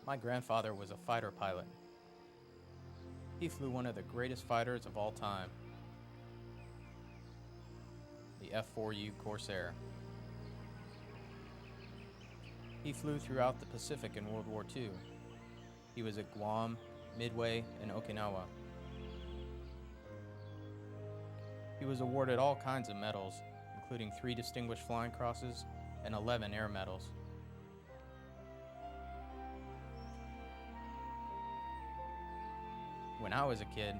My grandfather was a fighter pilot. He flew one of the greatest fighters of all time, the F-4U Corsair. He flew throughout the Pacific in World War II. He was at Guam, Midway, and Okinawa. He was awarded all kinds of medals, including 3 Distinguished Flying Crosses and 11 Air Medals. When I was a kid,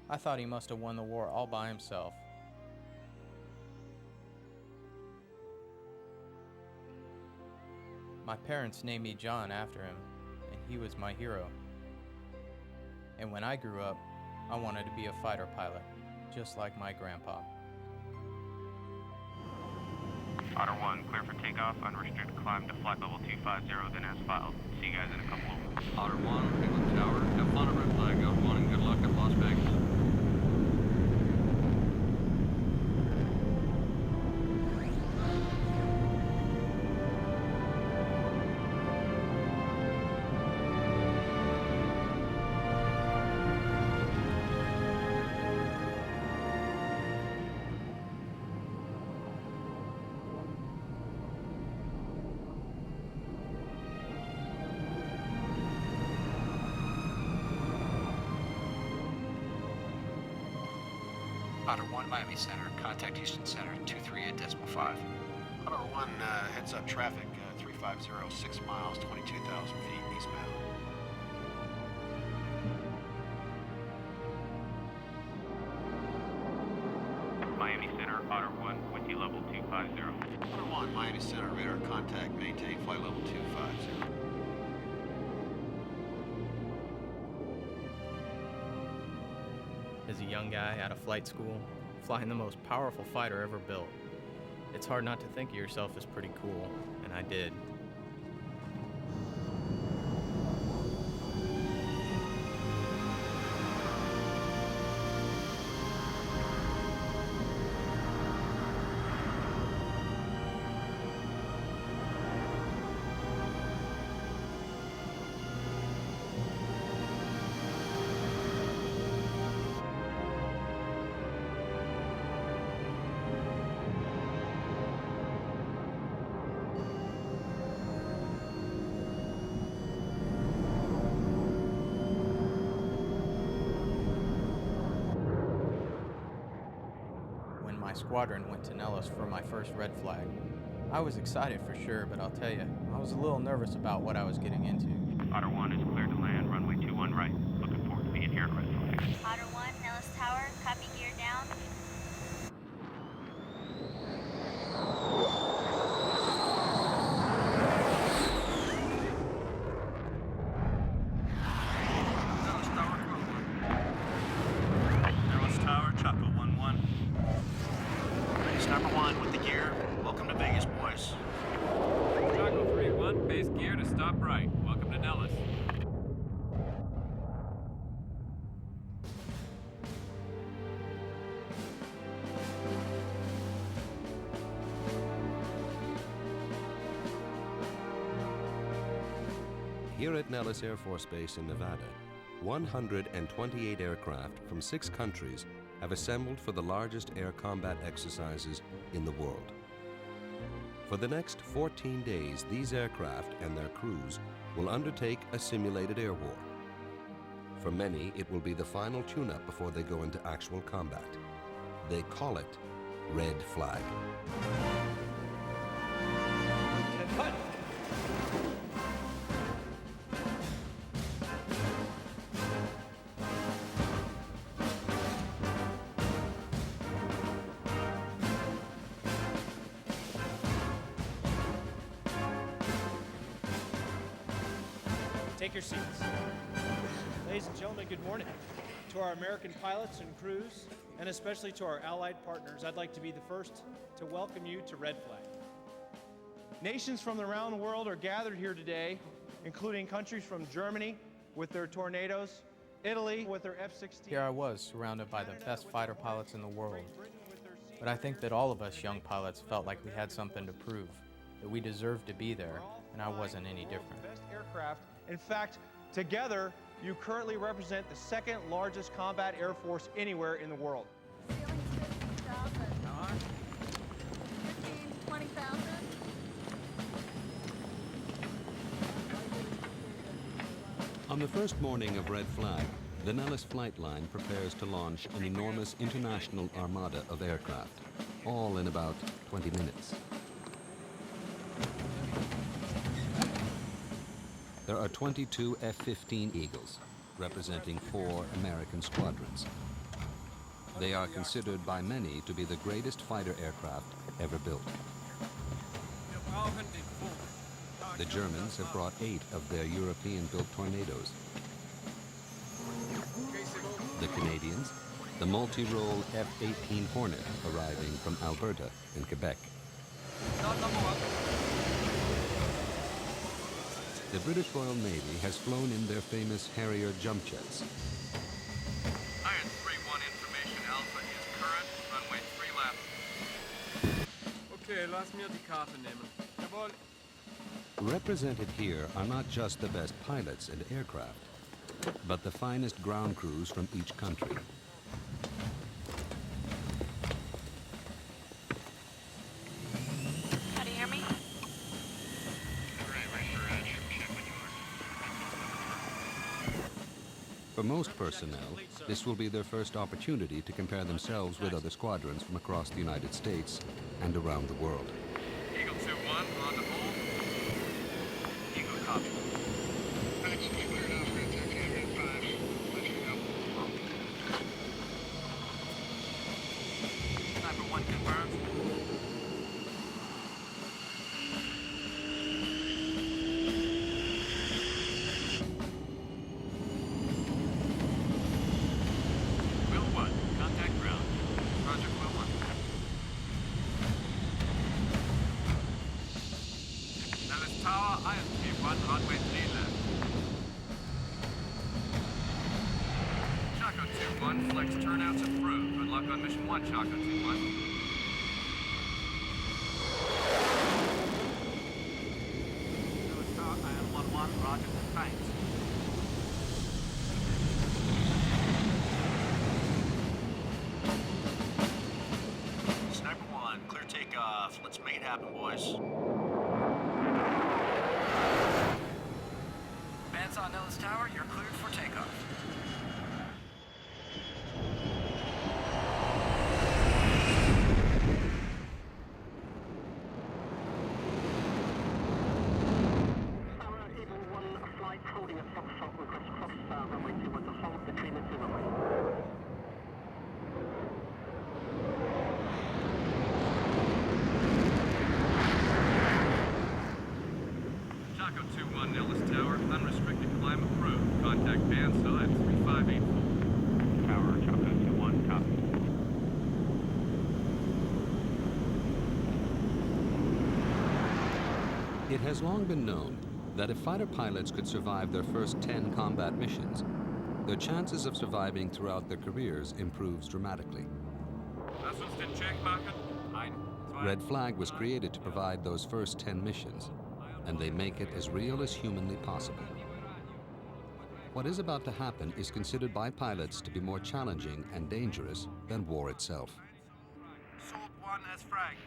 I thought he must have won the war all by himself. My parents named me John after him, and he was my hero. And when I grew up, I wanted to be a fighter pilot, just like my grandpa. Otter 1, clear for takeoff, unrestricted climb to flight level 250, then as filed. See you guys in a couple of weeks. Otter 1, Eagle Tower, have fun at Red Flag, Otter 1, and good luck at Las Vegas. Otter 1, Miami Center. Contact Houston Center, 238.5. Otter 1, heads up traffic, 350, 6 miles, 22,000 feet eastbound. Miami Center, Otter 1, with you level 250. Otter 1, Miami Center, radar contact, maintain flight level 250. As a young guy out of flight school, flying the most powerful fighter ever built, it's hard not to think of yourself as pretty cool, and I did. Squadron went to Nellis for my first Red Flag. I was excited for sure, but I'll tell you, I was a little nervous about what I was getting into. Otter 1 is cleared to land, runway 21 right. Looking forward to being here at Red Flag. Otter 1, Nellis Tower, copy, gear down. Nellis Tower, Nellis Tower, Chaco 1-1. Number 1 with the gear. Welcome to Vegas, boys. Chaco 3-1, base gear to stop right. Welcome to Nellis. Here at Nellis Air Force Base in Nevada, 128 aircraft from 6 countries have assembled for the largest air combat exercises in the world. For the next 14 days, these aircraft and their crews will undertake a simulated air war. For many, it will be the final tune-up before they go into actual combat. They call it Red Flag. Take your seats. Ladies and gentlemen, good morning. To our American pilots and crews, and especially to our allied partners, I'd like to be the first to welcome you to Red Flag. Nations from around the world are gathered here today, including countries from Germany with their Tornadoes, Italy with their F-16. Here I was, surrounded by the best fighter pilots in the world. But I think that all of us young pilots felt like we had something to prove, that we deserved to be there, and I wasn't any different. The best aircraft In fact, together, you currently represent the second largest combat air force anywhere in the world. Ceiling's 15,000. 15, 20,000. On the first morning of Red Flag, the Nellis flight line prepares to launch an enormous international armada of aircraft, all in about 20 minutes. There are 22 F-15 Eagles, representing 4 American squadrons. They are considered by many to be the greatest fighter aircraft ever built. The Germans have brought 8 of their European-built Tornadoes. The Canadians, the multi-role F-18 Hornet, arriving from Alberta in Quebec. The British Royal Navy has flown in their famous Harrier jump jets. Iron 3-1 information, Alpha is current, runway 3 left. Okay, lass mir die Karte nehmen. Jawohl. Represented here are not just the best pilots and aircraft, but the finest ground crews from each country. How do you hear me? For most personnel, this will be their first opportunity to compare themselves with other squadrons from across the United States and around the world. Eagle 2-1, on the hold. Eagle copy. Sniper 1 confirmed. Quill 1, contact ground. Roger, Quill 1. Nellis Tower, IMC 1, runway 3 left. Chaco 2-1, flex turnouts approved. Good luck on mission 1, Chaco 2-1. Nellis Tower, IM 1-1, roger, thanks. Sniper 1, clear takeoff. Let's make it happen, boys. Bandsaw Nellis Tower, you're cleared for takeoff. Eagle 1, flight holding at Foxtrot, request cross runway 21 to hold between the 2 runways. Chaco 2-1, Nellis Tower, unrestricted climb approved. Contact bandsaw at 3584. Tower, Chaco 2-1, copy. It has long been known that if fighter pilots could survive their first 10 combat missions, their chances of surviving throughout their careers improves dramatically. Lass uns den Check machen. Ein, zwei. Red Flag was created to provide those first 10 missions, and they make it as real as humanly possible. What is about to happen is considered by pilots to be more challenging and dangerous than war itself. Salt 1 as frag.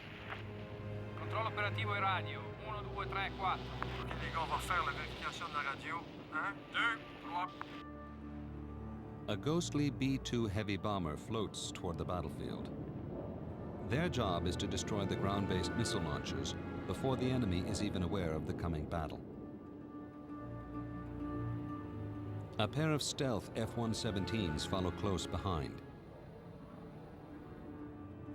Controllo operativo e radio. 1, 2, 3, 4. On va faire la vérification de la radio. 1, 2, 3. A ghostly B-2 heavy bomber floats toward the battlefield. Their job is to destroy the ground-based missile launchers before the enemy is even aware of the coming battle. A pair of stealth F-117s follow close behind.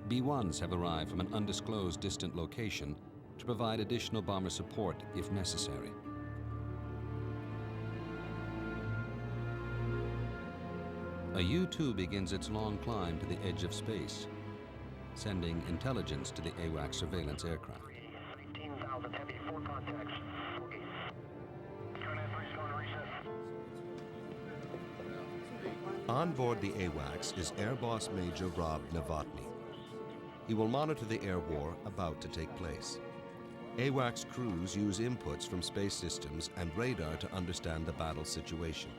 B-1s have arrived from an undisclosed distant location to provide additional bomber support if necessary. A U-2 begins its long climb to the edge of space, sending intelligence to the AWACS surveillance aircraft. 18,000 heavy, 4 contacts. On board the AWACS is Air Boss Major Rob Novotny. He will monitor the air war about to take place. AWACS crews use inputs from space systems and radar to understand the battle situation.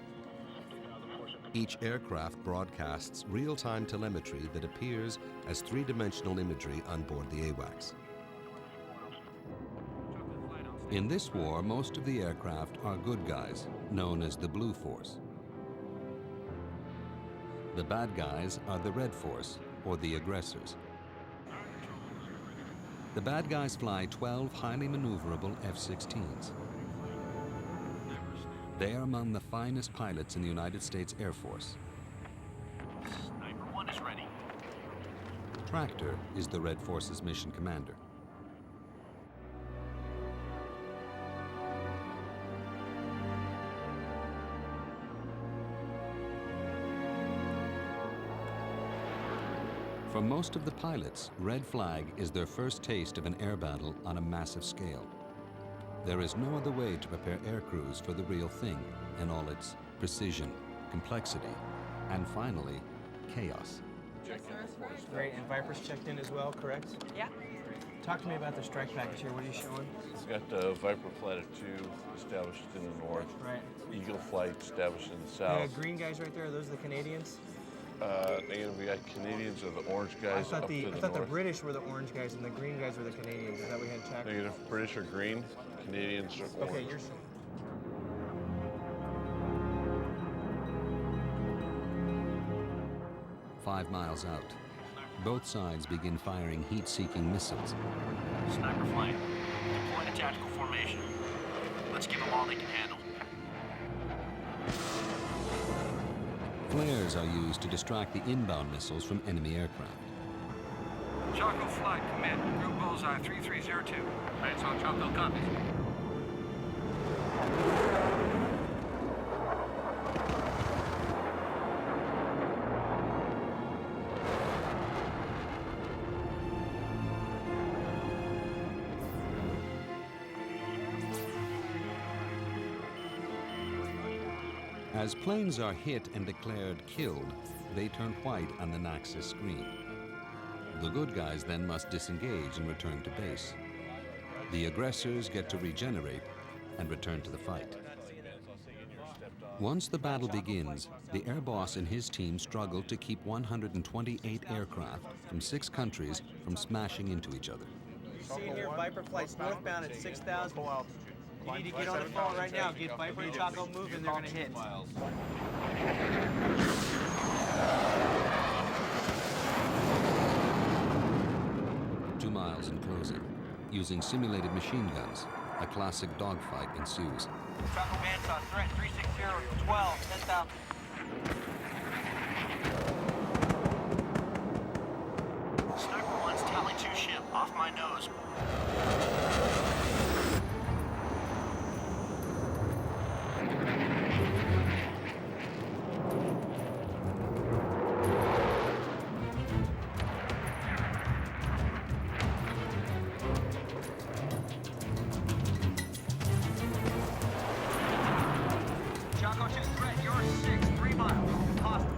Each aircraft broadcasts real-time telemetry that appears as three-dimensional imagery on board the AWACS. In this war, most of the aircraft are good guys, known as the Blue Force. The bad guys are the Red Force, or the aggressors. The bad guys fly 12 highly maneuverable F-16s. They are among the finest pilots in the United States Air Force. Sniper 1 is ready. Tractor is the Red Force's mission commander. For most of the pilots, Red Flag is their first taste of an air battle on a massive scale. There is no other way to prepare air crews for the real thing in all its precision, complexity, and finally, chaos. Great, and Viper's checked in as well, correct? Yeah. Talk to me about the strike package here. What are you showing? It's got Viper Flight of 2 established in the north. Right. Eagle Flight established in the south. The green guys right there, are those the Canadians? Negative, we got Canadians are the orange guys up to the north. I thought the British were the orange guys and the green guys were the Canadians. Is that we had checked? Negative, British are green, Canadians are orange. Okay, you're... 5 miles out, both sides begin firing heat-seeking missiles. Sniper flight. Deploying a tactical formation. Let's give them all they can handle. Flares are used to distract the inbound missiles from enemy aircraft. Chaco flight, commit. Group bullseye 3302. Lights on Chaco, copies. As planes are hit and declared killed, they turn white on the Naxos screen. The good guys then must disengage and return to base. The aggressors get to regenerate and return to the fight. Once the battle begins, the air boss and his team struggle to keep 128 aircraft from 6 countries from smashing into each other. See here, Viper flights northbound at 6,000. You need to get on the phone right now. Get Viper and Chaco moving. They're going to hit. $2 miles in closing. Using simulated machine guns, a classic dogfight ensues. Chaco man's on threat 360 12. 10,000. Sniper 1's Tally 2 ship. Off my nose. Chaco 2 threat, you're 6, 3 miles. Hostile.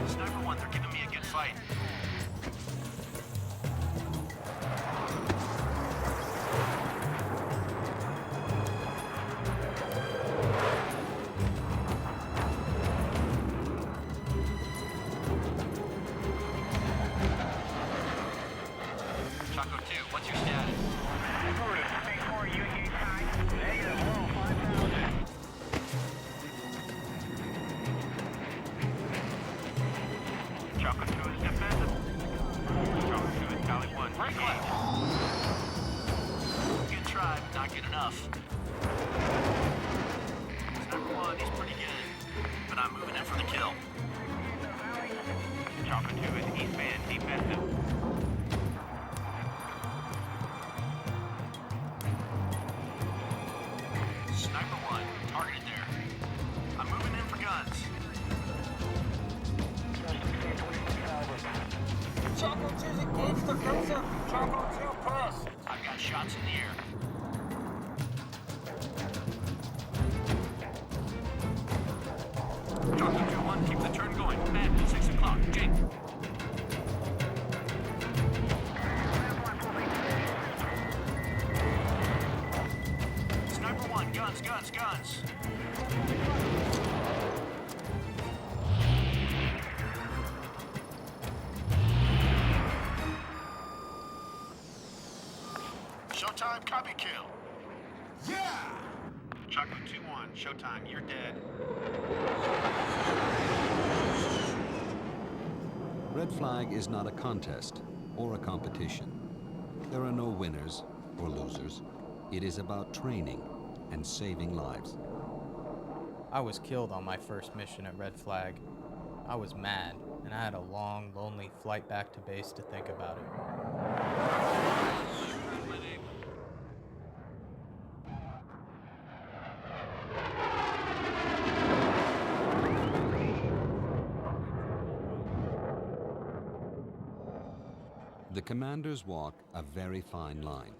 Sniper 1, they're giving me a good fight. Chaco 2, what's your status? Chaco 2 is defensive. Chaco 2 is Tally 1. Break left. Good try, but not good enough. Sniper 1, he's pretty good, but I'm moving in for the kill. Chaco 2 is eastbound defensive. Sniper 1, targeted there. I'm moving in for guns. Chaco 2's engaged defensive. Chaco 2 press. I've got shots in the air. Chaco 2-1, keep the turn going. Back. Guns, guns. Showtime, copy kill. Yeah! Chocolate 2-1, showtime, you're dead. Red Flag is not a contest or a competition. There are no winners or losers. It is about training and saving lives. I was killed on my first mission at Red Flag. I was mad, and I had a long, lonely flight back to base to think about it. The commanders walk a very fine line.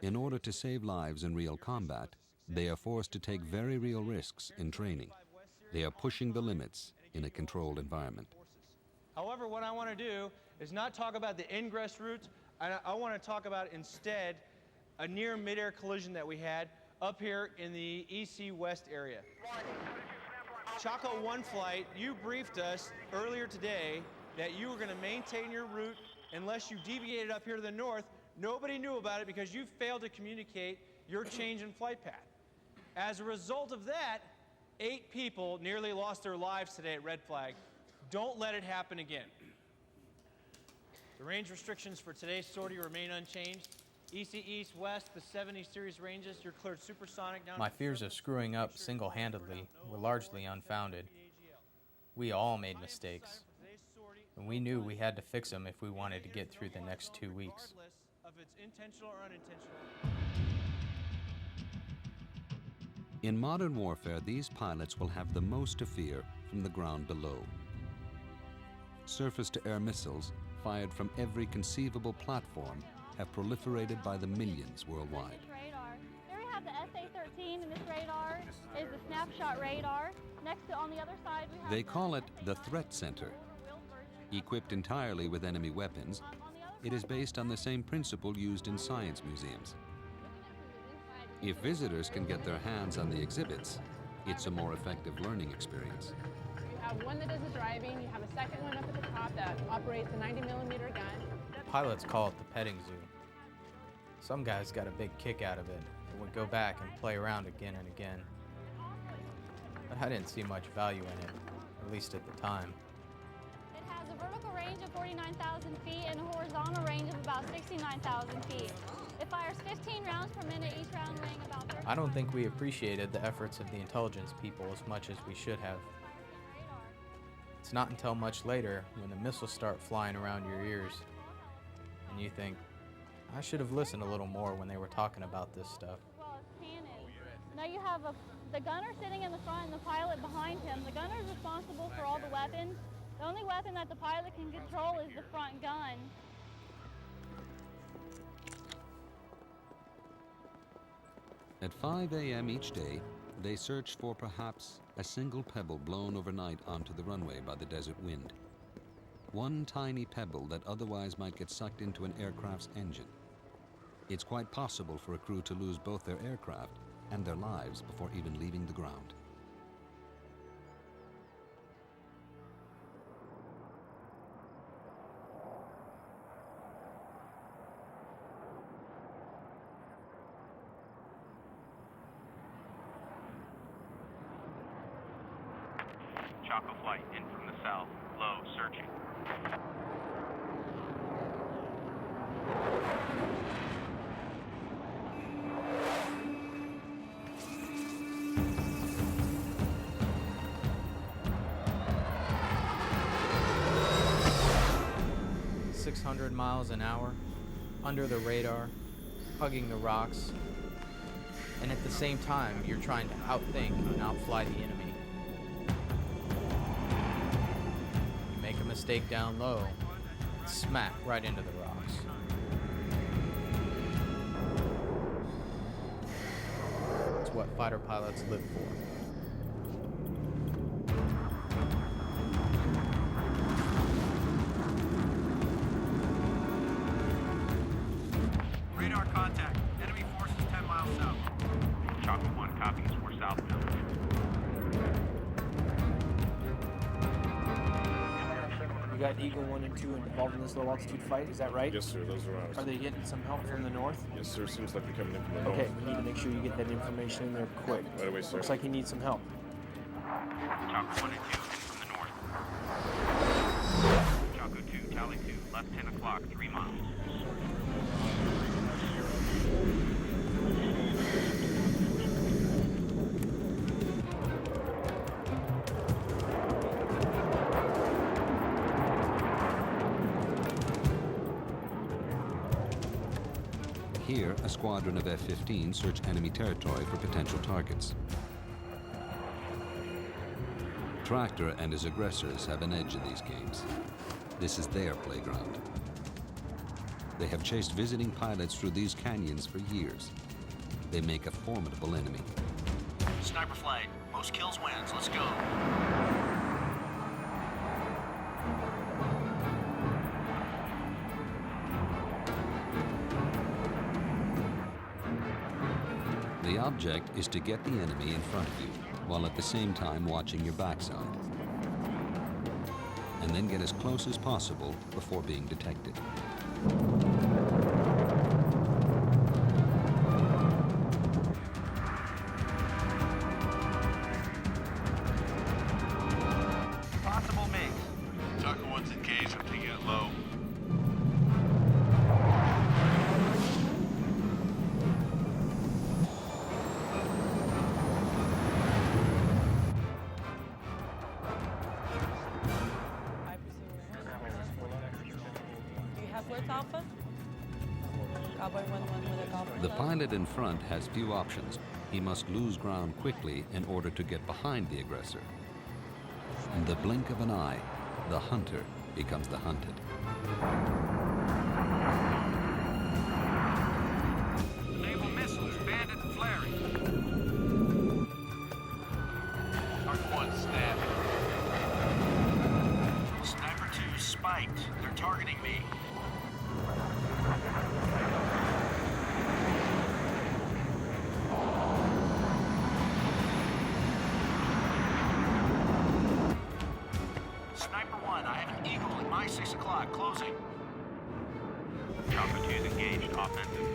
In order to save lives in real combat, they are forced to take very real risks in training. They are pushing the limits in a controlled environment. However, what I want to do is not talk about the ingress routes. I want to talk about instead a near midair collision that we had up here in the EC West area. Chaco 1 flight, you briefed us earlier today that you were going to maintain your route unless you deviated up here to the north. Nobody knew about it because you failed to communicate your change in flight path. As a result of that, 8 people nearly lost their lives today at Red Flag. Don't let it happen again. The range restrictions for today's sortie remain unchanged. EC East West, the 70 series ranges, you're cleared supersonic down. My fears of screwing up single-handedly were largely unfounded. We all made mistakes, and we knew we had to fix them if we wanted to get through the next 2 weeks. Of its intentional or unintentional. In modern warfare, these pilots will have the most to fear from the ground below. Surface-to-air missiles, fired from every conceivable platform, have proliferated by the millions worldwide. Here we have the SA-13, and this radar is the snapshot radar. Next to, on the other side, we have They call it the Threat Center. Equipped entirely with enemy weapons, it is based on the same principle used in science museums. If visitors can get their hands on the exhibits, it's a more effective learning experience. You have one that does the driving, you have a second one up at the top that operates a 90mm gun. Pilots call it the petting zoo. Some guys got a big kick out of it and would go back and play around again and again. But I didn't see much value in it, at least at the time. It has a vertical range of 49,000 feet and a horizontal range of about 69,000 feet. It fires 15 rounds per minute, each round weighing about 30. I don't think we appreciated the efforts of the intelligence people as much as we should have. It's not until much later, when the missiles start flying around your ears, and you think, I should have listened a little more when they were talking about this stuff. Well, it's cannon. Now you have the gunner sitting in the front and the pilot behind him. The gunner is responsible for all the weapons. The only weapon that the pilot can control is the front gun. At 5 a.m. each day, they search for perhaps a single pebble blown overnight onto the runway by the desert wind. One tiny pebble that otherwise might get sucked into an aircraft's engine. It's quite possible for a crew to lose both their aircraft and their lives before even leaving the ground. Chaco flight in from the south, low, searching. .600 miles an hour, under the radar, hugging the rocks, and at the same time you're trying to outthink and outfly the enemy. Make a mistake down low, and smack right into the rocks. It's what fighter pilots live for. Radar contact. Enemy forces 10 miles south. Chaco 1 got Eagle 1 and 2 involved in this low altitude fight, is that right? Yes, sir, those are ours. Are they getting some help from the north? Yes, sir, seems like they're coming in from the north. Okay, we need to make sure you get that information in there quick. Right away, sir. Looks like he needs some help. Chaco 1 and 2 in from the north. Chaco 2, Tally 2, left 10 o'clock, 3 miles. Here, a squadron of F-15 search enemy territory for potential targets. Tractor and his aggressors have an edge in these games. This is their playground. They have chased visiting pilots through these canyons for years. They make a formidable enemy. Sniper flag. Most kills wins. Let's go. The object is to get the enemy in front of you, while at the same time watching your backside. And then get as close as possible before being detected. Possible mix. Chaco 1's engaged, I'm taking it low. The pilot in front has few options. He must lose ground quickly in order to get behind the aggressor. In the blink of an eye, the hunter becomes the hunted. Naval missiles, bandit flaring. Target 1 snapped. Sniper 2 spiked. They're targeting me. Sniper 1, I have an Eagle at my 6 o'clock, closing. Chaco 2 is engaged, offensive.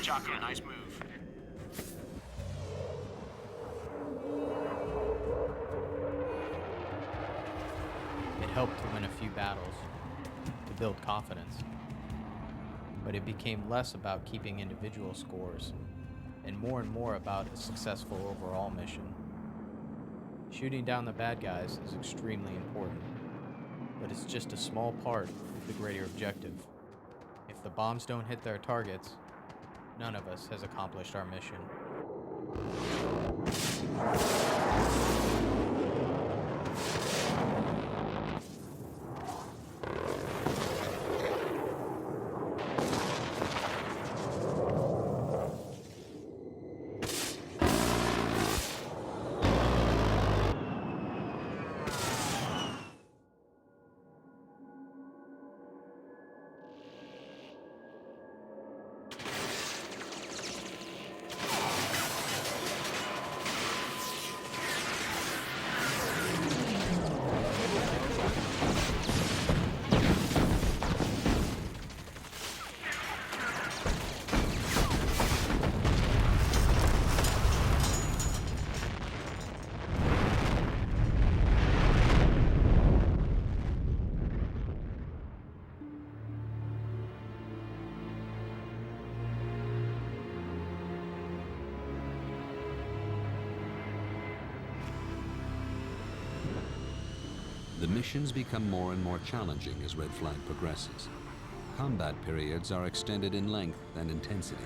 Chaco, nice move. It helped to win a few battles, to build confidence. But it became less about keeping individual scores, and more about a successful overall mission. Shooting down the bad guys is extremely important, but it's just a small part of the greater objective. If the bombs don't hit their targets, none of us has accomplished our mission. The missions become more and more challenging as Red Flag progresses. Combat periods are extended in length and intensity,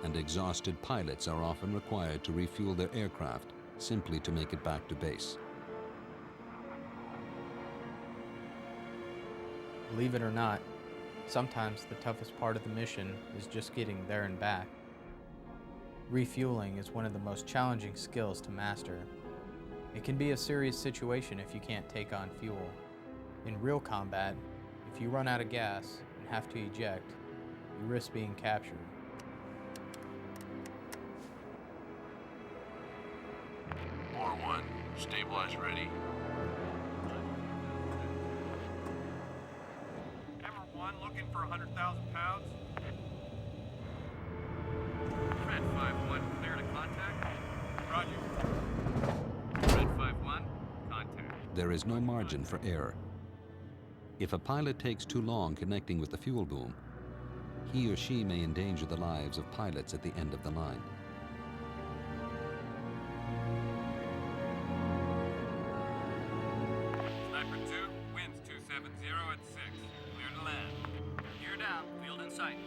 and exhausted pilots are often required to refuel their aircraft simply to make it back to base. Believe it or not, sometimes the toughest part of the mission is just getting there and back. Refueling is one of the most challenging skills to master, It can be a serious situation if you can't take on fuel. In real combat, if you run out of gas and have to eject, you risk being captured. R1, stabilize ready. Hammer 1 looking for 100,000 pounds. Red 5-1, clear to contact. Roger. Red 5-1, contact. There is no margin for error. If a pilot takes too long connecting with the fuel boom, he or she may endanger the lives of pilots at the end of the line. Sniper 2, winds 270 at 6. Clear to land. Gear down, field in sight.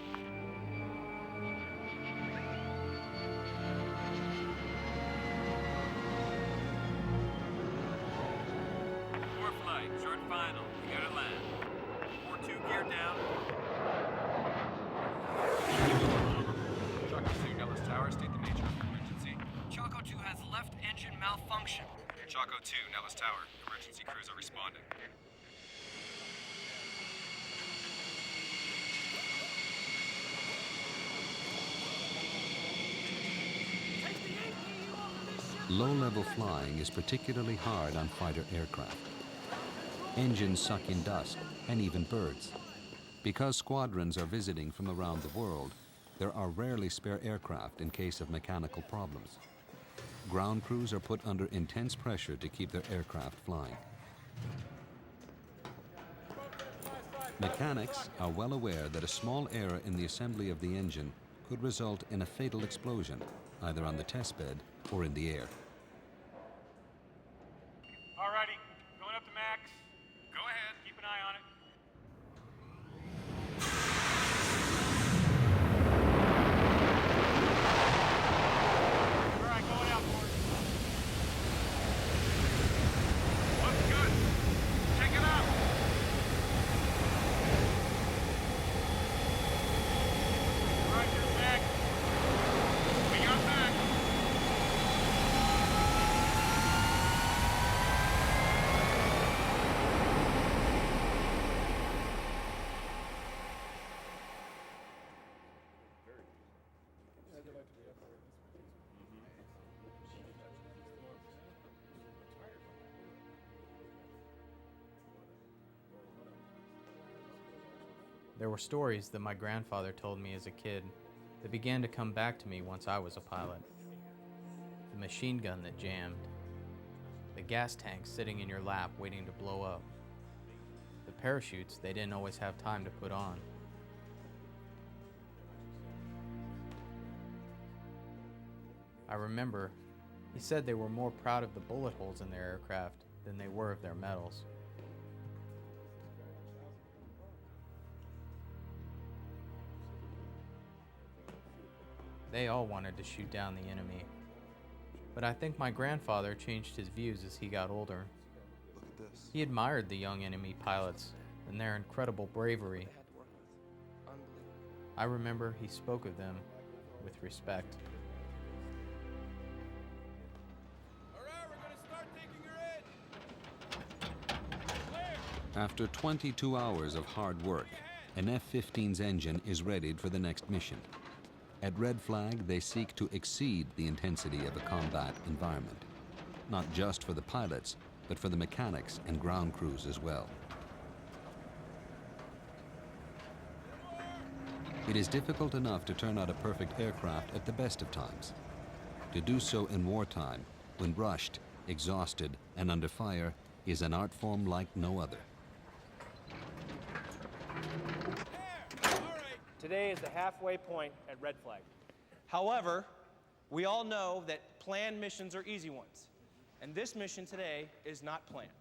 Four flight, short final. Clear to land. 4-2, gear down. Choco 2, Nellis Tower, state the nature of emergency. Choco 2 has left engine malfunction. Choco 2, Nellis Tower, emergency crews are responding. Low-level flying is particularly hard on fighter aircraft. Engines suck in dust and even birds. Because squadrons are visiting from around the world, there are rarely spare aircraft in case of mechanical problems. Ground crews are put under intense pressure to keep their aircraft flying. Mechanics are well aware that a small error in the assembly of the engine could result in a fatal explosion, either on the test bed or in the air. Alrighty, going up to max. Go ahead, keep an eye on it. All right, going out, boys. Looks good. Check it out. All right, you're back. We got back. There were stories that my grandfather told me as a kid that began to come back to me once I was a pilot. The machine gun that jammed. The gas tank sitting in your lap waiting to blow up. The parachutes they didn't always have time to put on. I remember he said they were more proud of the bullet holes in their aircraft than they were of their medals. They all wanted to shoot down the enemy. But I think my grandfather changed his views as he got older. Look at this. He admired the young enemy pilots and their incredible bravery. I remember he spoke of them with respect. After 22 hours of hard work, an F-15's engine is readied for the next mission. At Red Flag, they seek to exceed the intensity of a combat environment, not just for the pilots, but for the mechanics and ground crews as well. It is difficult enough to turn out a perfect aircraft at the best of times. To do so in wartime, when rushed, exhausted, and under fire, is an art form like no other. Today is the halfway point at Red Flag. However, we all know that planned missions are easy ones, and this mission today is not planned.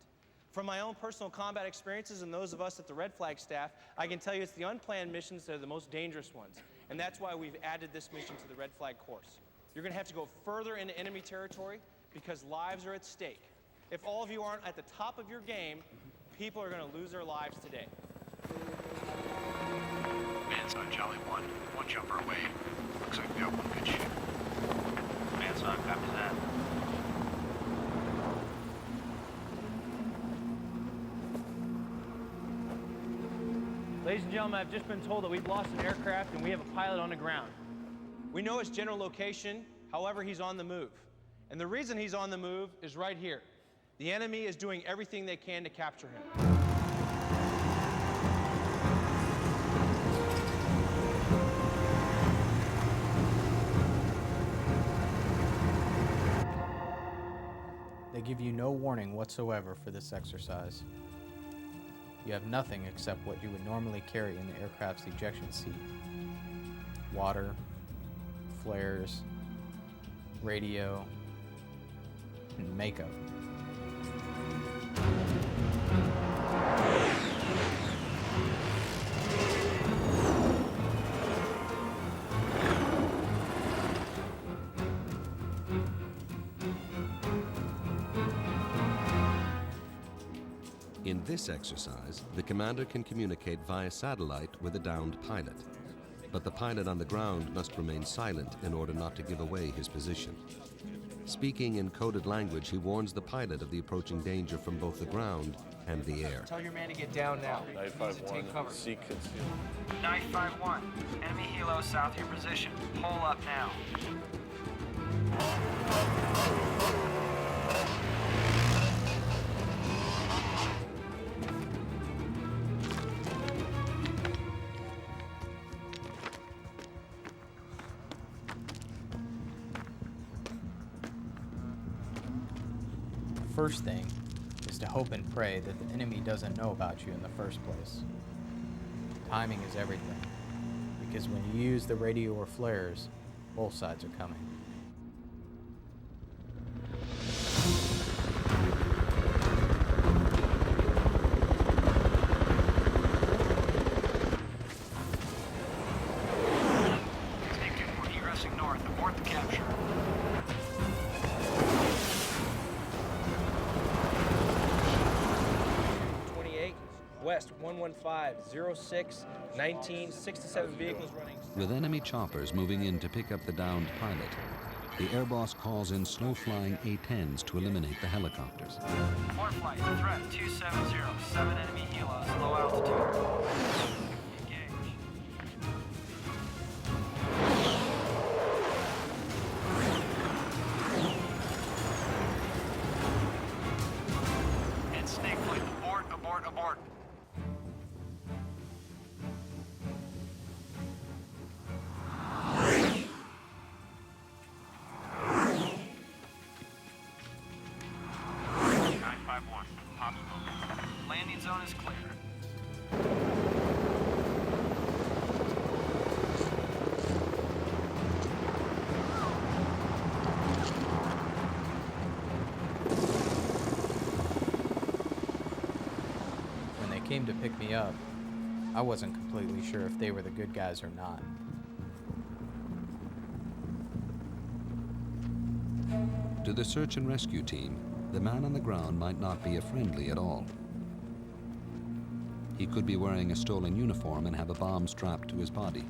From my own personal combat experiences and those of us at the Red Flag staff, I can tell you it's the unplanned missions that are the most dangerous ones, and that's why we've added this mission to the Red Flag course. You're going to have to go further into enemy territory because lives are at stake. If all of you aren't at the top of your game, people are going to lose their lives today. Man's on Jolly 1. One jumper away. Looks like we got one good shoot. Man's on, copy that. Ladies and gentlemen, I've just been told that we've lost an aircraft and we have a pilot on the ground. We know his general location, however, he's on the move. And the reason he's on the move is right here. The enemy is doing everything they can to capture him. They give you no warning whatsoever for this exercise. You have nothing except what you would normally carry in the aircraft's ejection seat. Water, flares, radio, and makeup. In this exercise, the commander can communicate via satellite with a downed pilot, but the pilot on the ground must remain silent in order not to give away his position. Speaking in coded language, he warns the pilot of the approaching danger from both the ground and the air. Tell your man to get down now. 951, seek concealed. 951, enemy helo south of your position. Hole up now. First thing is to hope and pray that the enemy doesn't know about you in the first place. Timing is everything, because when you use the radio or flares, both sides are coming. Take 2 egressing north, abort the capture. West 115, 06, 19, 67 vehicles running. With enemy choppers moving in to pick up the downed pilot, the air boss calls in slow-flying A-10s to eliminate the helicopters. Port flight, threat 270, 7 enemy helos, low altitude. Engage. And snake flight, abort, abort, abort. Landing zone is clear. When they came to pick me up, I wasn't completely sure if they were the good guys or not. To the search and rescue team, the man on the ground might not be a friendly at all. He could be wearing a stolen uniform and have a bomb strapped to his body.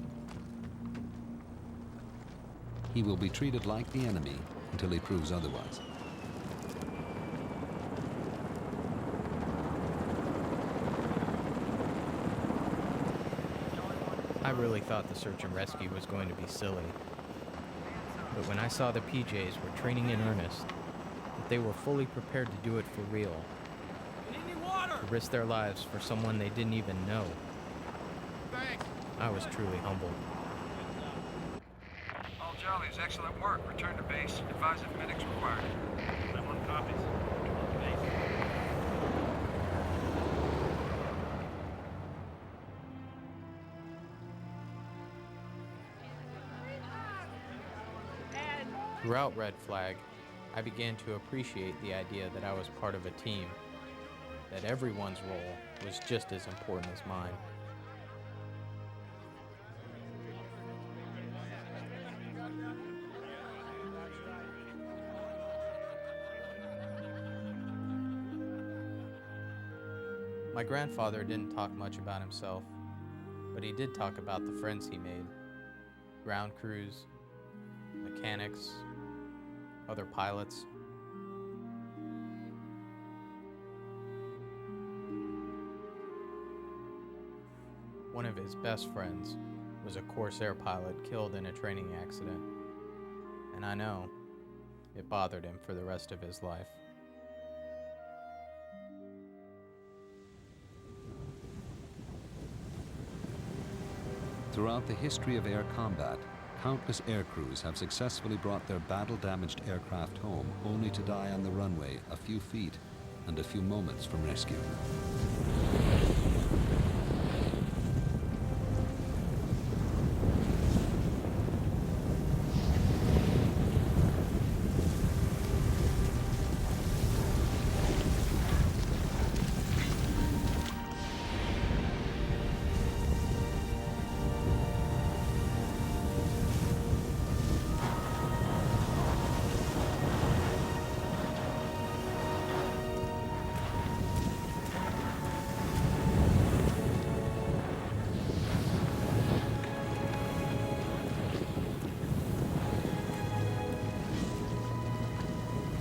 He will be treated like the enemy until he proves otherwise. I really thought the search and rescue was going to be silly. But when I saw the PJs were training in earnest, that they were fully prepared to do it for real, to risk their lives for someone they didn't even know, I was truly humbled. All Jollies, excellent work. Return to base. Advise if medics required. Everyone copies. Throughout Red Flag, I began to appreciate the idea that I was part of a team, that everyone's role was just as important as mine. My grandfather didn't talk much about himself, but he did talk about the friends he made. Ground crews, mechanics, other pilots. One of his best friends was a Corsair pilot killed in a training accident, and I know it bothered him for the rest of his life. Throughout the history of air combat, countless air crews have successfully brought their battle-damaged aircraft home only to die on the runway a few feet and a few moments from rescue.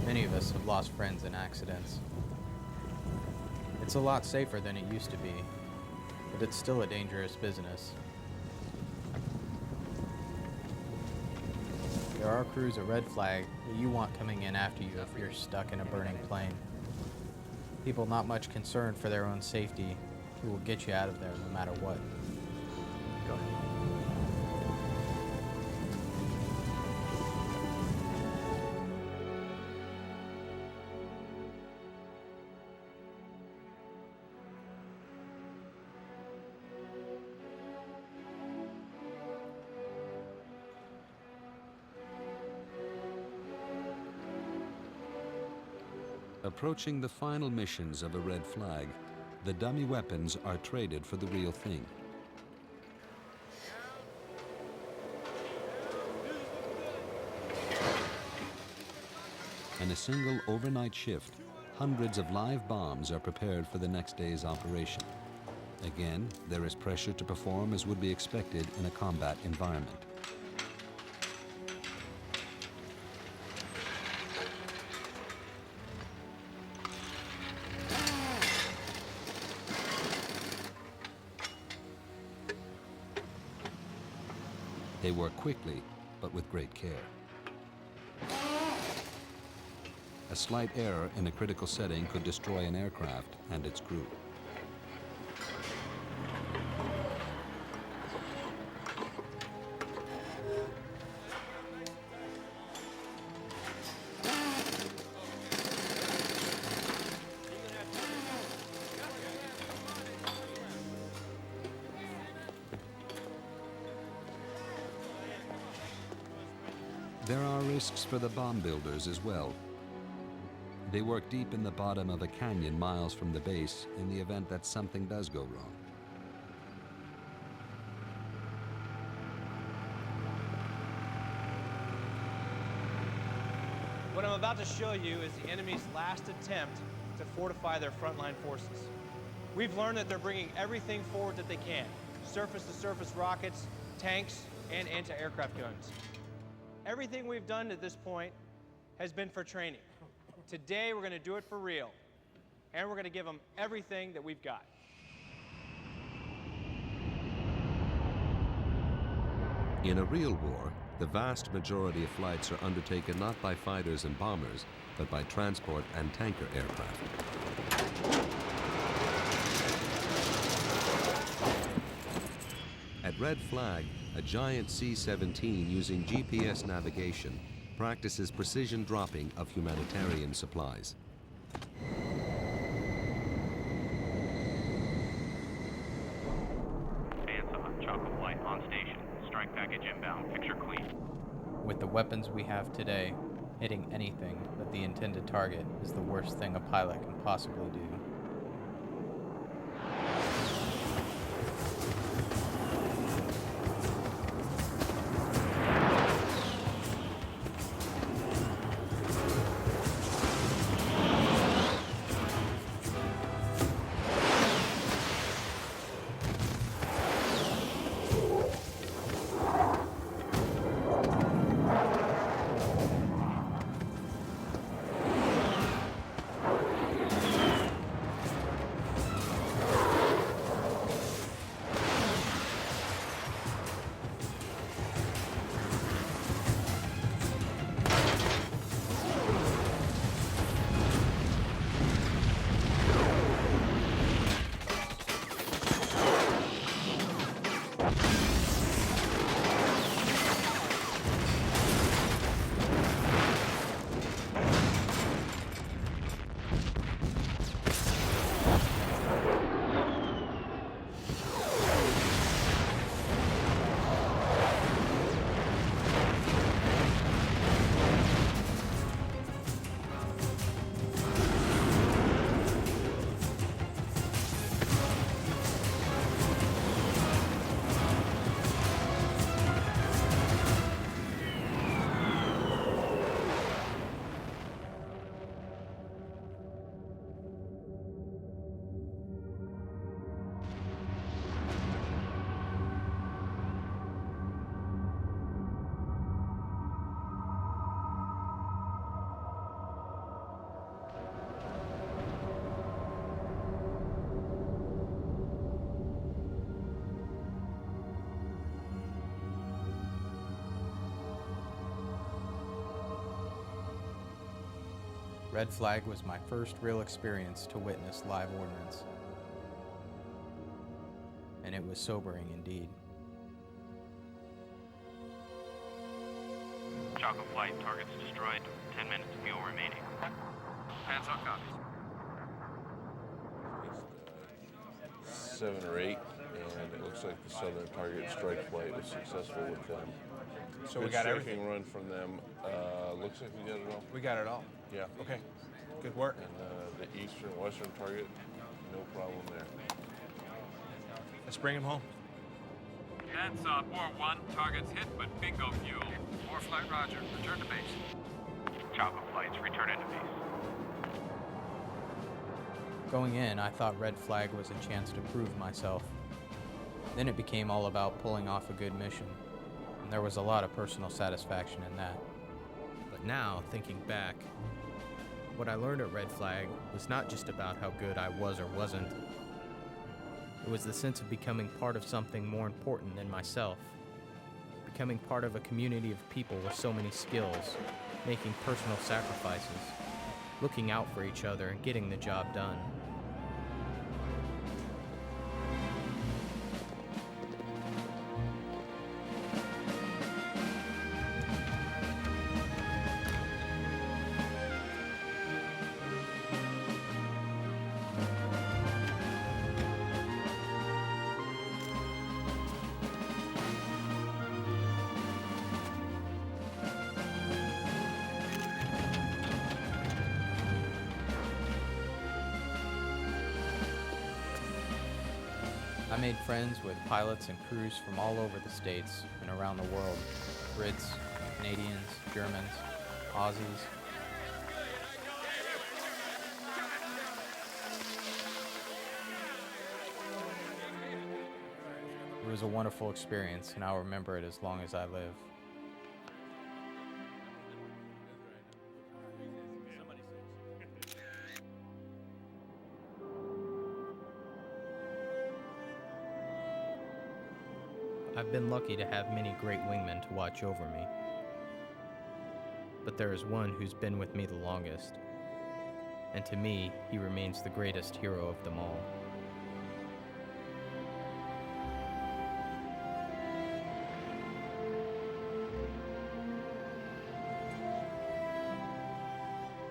Many of us have lost friends in accidents. It's a lot safer than it used to be, but it's still a dangerous business. There are crews at Red Flag that you want coming in after you if you're stuck in a burning plane. People not much concerned for their own safety who will get you out of there no matter what. Go ahead. Approaching the final missions of a Red Flag, the dummy weapons are traded for the real thing. In a single overnight shift, hundreds of live bombs are prepared for the next day's operation. Again, there is pressure to perform as would be expected in a combat environment. They work quickly, but with great care. A slight error in a critical setting could destroy an aircraft and its crew. There are risks for the bomb builders as well. They work deep in the bottom of a canyon miles from the base in the event that something does go wrong. What I'm about to show you is the enemy's last attempt to fortify their frontline forces. We've learned that they're bringing everything forward that they can. Surface-to-surface rockets, tanks, and anti-aircraft guns. Everything we've done to this point has been for training. Today, we're going to do it for real. And we're going to give them everything that we've got. In a real war, the vast majority of flights are undertaken not by fighters and bombers, but by transport and tanker aircraft. At Red Flag, a giant C-17 using GPS navigation practices precision dropping of humanitarian supplies. Bandsaw, Chocolate Flight on station. Strike package inbound. Picture clean. With the weapons we have today, hitting anything but the intended target is the worst thing a pilot can possibly do. Red Flag was my first real experience to witness live ordnance, and it was sobering indeed. Choco Flight, targets destroyed, 10 minutes fuel remaining. Hands on copies. 7 or 8, and it looks like the southern target strike flight was successful with them. So Good we got striking everything. run from them. Looks like we got it all. We got it all. Yeah. Okay. Good work. And the eastern, western target, no problem there. Let's bring him home. Hands up, War 1. Targets hit, but bingo fuel. War Flight, roger. Return to base. Choco Flights, returning to base. Going in, I thought Red Flag was a chance to prove myself. Then it became all about pulling off a good mission, and there was a lot of personal satisfaction in that. But now, thinking back, what I learned at Red Flag was not just about how good I was or wasn't. It was the sense of becoming part of something more important than myself. Becoming part of a community of people with so many skills, making personal sacrifices, looking out for each other and getting the job done. I made friends with pilots and crews from all over the states and around the world. Brits, Canadians, Germans, Aussies. It was a wonderful experience, and I'll remember it as long as I live. I've been lucky to have many great wingmen to watch over me, but there is one who's been with me the longest, and to me, he remains the greatest hero of them all.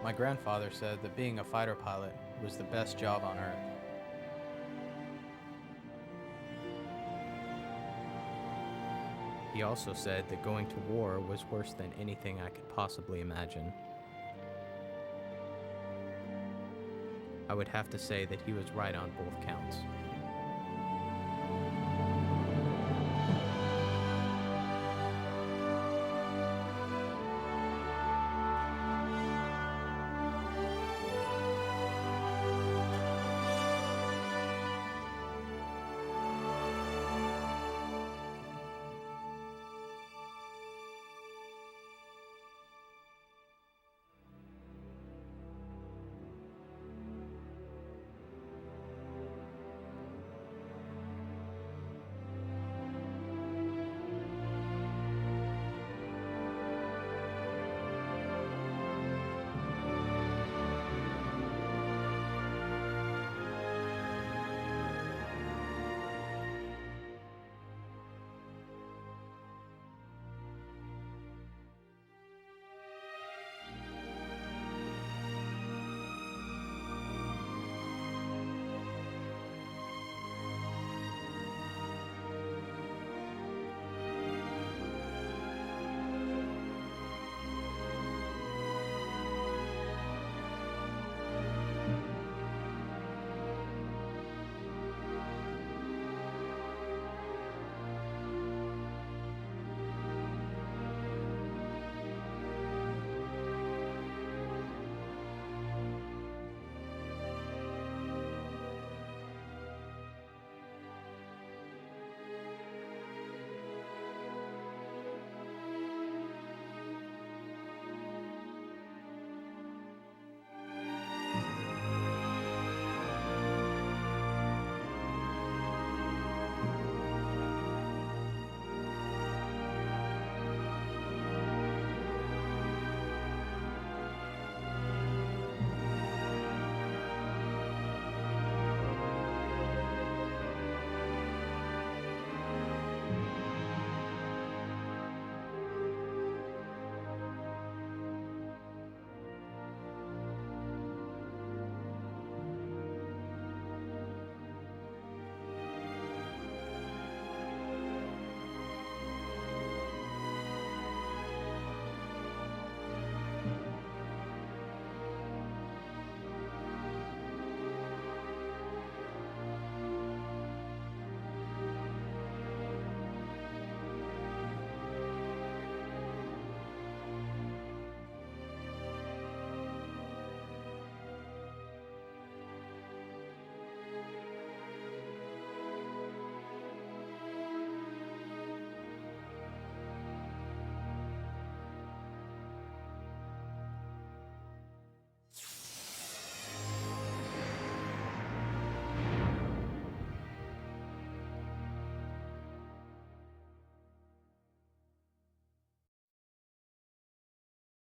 My grandfather said that being a fighter pilot was the best job on earth. He also said that going to war was worse than anything I could possibly imagine. I would have to say that he was right on both counts.